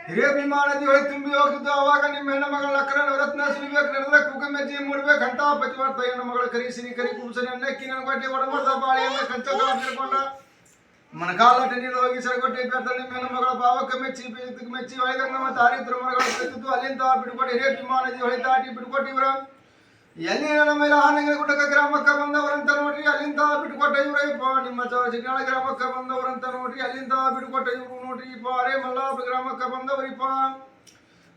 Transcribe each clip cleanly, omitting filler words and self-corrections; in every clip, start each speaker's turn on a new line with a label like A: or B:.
A: ಹಿರೇಭಿಮಾನದಿ ಹೊಳೆ ತುಂಬಿ ಹೋಗಿದ್ದು ಅವಾಗ ನಿಮ್ಮ ಹೆಣ್ಣು ಮಗಳ ಅಕ್ಕರ ನವರತ್ನ ಸುಲಿಬೇಕು ನಡೆದ ಕುಕಮೆಜ್ಜಿ ಮೂಡ್ಬೇಕಂತ ಪತಿವರ್ತ ಹೆಣ್ಣು ಮಗಳ ಕರಿಸಿನಿ ಕರಿ ಕುಂಸನೆ ಅನ್ನಕ್ಕಿ ನನಗೊಡ್ಡಿ ಒಡಮರ್ದ ಬಾಳೆಯನ್ನ ಕಂಚ ಹಿಡ್ಕೊಂಡ ಮನಕಾಲ ಟೆಂಡಿನ ಹೋಗಿ ಸರಗೊಟ್ಟಿ ಬೇಡ್ತ ನಿಮ್ಮ ಹೆಣ್ಣು ಮಗಳ ಭಾವಕ್ಕೆ ಮೆಚ್ಚಿ ಮೆಚ್ಚಿ ಹೊಳೆಗಂಗ ಮತ್ತು ಆರಿದ್ರ ಮರಗಳು ಕತ್ತಿದ್ದು ಅಲ್ಲಿಂದ ಬಿಡ್ಕೊಟ್ಟು ಹಿರೇಭಿಮಾನದಿ ಹೊಳೆ ದಾಟಿ ಬಿಡ್ಕೊಟ್ಟಿವ್ರ ಎಲ್ಲಿ ನನ್ನ ಮೇಲೆ ಆನೆಗಳ ಗುಡ್ಡಕ ಗ್ರಾಮಕ್ಕೆ ಬಂದವರಂತ ನೋಡ್ರಿ ಅಲ್ಲಿಂದ ಬಿಟ್ಕೊಟ್ಟ ಇವ್ರಪ್ಪ ನಿಮ್ಮ ಚಿಕ್ಕನಾಳ ಗ್ರಾಮಕ್ಕೆ ಬಂದವರಂತ ನೋಡ್ರಿ ಅಲ್ಲಿಂದ ಬಿಟ್ಕೊಟ್ಟ ಇವ್ರು ನೋಡ್ರಿಪ್ಪ ಅರೇ ಮಲ್ಲಾಪುರ ಗ್ರಾಮಕ್ಕೆ ಬಂದವರಿಪ್ಪ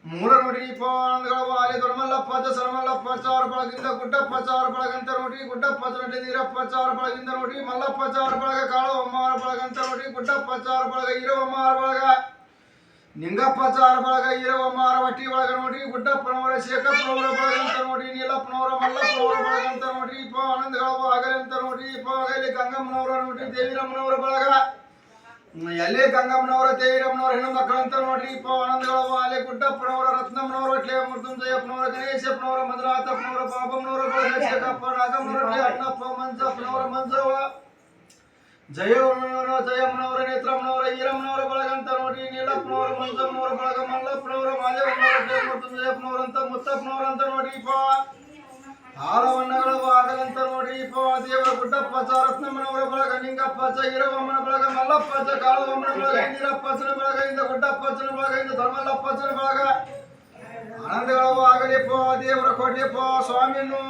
A: ಮೂರ ನೋಡ್ರಿಪ್ಪ ಆನಂದಗಳವ ಅಲ್ಲಿ ದೊಡ್ಡಮಲ್ಲಪ್ಪ ಸರಮಲ್ಲಪ್ಪ ಚಾರ ಬಳಗಿಂದ ಗುಡ್ಡಪ್ಪ ಚಾರ ಬಳಗಂತ ನೋಡ್ರಿ ಗುಡ್ಡಪ್ಪ ಚರಟಿ ನೀರಪ್ಪ ಚಾರ ಬಳಗಿಂದ ನೋಡ್ರಿ ಮಲ್ಲಪ್ಪ ಚಾರ ಬಳಗ ಕಾಳವಮ್ಮಾರ ಬಳಗಂತ ನೋಡ್ರಿ ಗುಡ್ಡಪ್ಪ ಚಾರ ಬಳಗ ಈರವಮ್ಮಾರ ಬಳಗ ನಿಂಗಪ್ಪ ಚಾರ ಬಳಗ ಈರವಮ್ಮಾರ ವಟ್ಟಿ ಒಳಗ ನೋಡ್ರಿ ಗುಡ್ಡಪ್ಪನವರ ಶೇಖಪ್ಪನವರ ಬಳಗಂತ ನೋಡ್ರಿ ನೀಲಪ್ಪನವರ ಮಲ್ಲಪ್ಪನವರ ಬಳಗಂತ ನೋಡ್ರಿ ಇಪ್ಪ ಆನಂದಗಳವ ಆಗಲಂತ ನೋಡ್ರಿ ಇಪ್ಪ ಆಗಲಿ ಗಂಗಮ್ಮನವರ ನೋಡ್ರಿ ದೇವಿರಮ್ಮನವರ ಬಳಗ ಎಲ್ಲಿ ಗಂಗಮ್ಮನವರ ದೇವಿರಮ್ಮನವರ ಹೆಣ್ಣು ಮಕ್ಕಳಂತ ನೋಡ್ರಿ ಇಪ್ಪ ಆನಂದಗಳವ ಅಲೆ ಗುಡ್ಡಪ್ಪನವರ ರತ್ನಮ್ಮನವರ ಒಟ್ಲೆ ಮೃತ್ಯುಂಜಯಪ್ಪನವರ ಗಣೇಶಪ್ಪನವರ ಮಧುರಾತಪ್ಪನವರ ಬಾಬಮ್ಮನವರ ಬಳಗ ಶೇಖಪ್ಪ ನಾಗಮ್ಮನವರ ಅಣ್ಣಪ್ಪ ಮಂಜಪ್ಪನವರ ಮಂಜವ ಜಯಮ್ಮನವರ ನೇತ್ರಮ್ಮನವರ ಈರಮ್ಮನವರ ಬಳಗಂತ ನೋಡ್ರಿ ನೀಲಪ್ಪನವರ ಮಂಜಮ್ಮನವರ ಬಳಗ ಮಲ್ಲಪ್ಪನವರ ಮಾದೇವಮ್ಮನವರ ಮೃತ್ಯುಂಜಯಪ್ಪನವರ ಅಂತ ಮುತ್ತಪ್ಪನವರ ಅಂತ ನೋಡ್ರಿಪ್ಪ ಹಾಲವಣ್ಣಗಳ ಆಗಲಂತ ನೋಡ್ರಿಪ್ಪ ದೇವರ ಗುಡ್ಡಪ್ಪ ಚ ರತ್ನಮ್ಮನವರ ಬಳಗ ನಿಂಗಪ್ಪ ಚ ಈರವಮ್ಮನ ಬಳಗ ಮಲ್ಲಪ್ಪ ಚ ಕಾಳವಮ್ಮನ ಬಳಗ ಇಂದಿರಪ್ಪಚನ ಬಳಗ ಇಂದ ಗುಡ್ಡಪ್ಪಚನ ಬಳಗ ಇಂದ ಧರ್ಮಲ್ಲಪ್ಪಚನ ಬಳಗ ಆನಂದಗಳವ ಆಗಲಿಪ್ಪ ದೇವರ ಕೊಡ್ಲಿಪ್ಪ ಸ್ವಾಮಿಯನ್ನು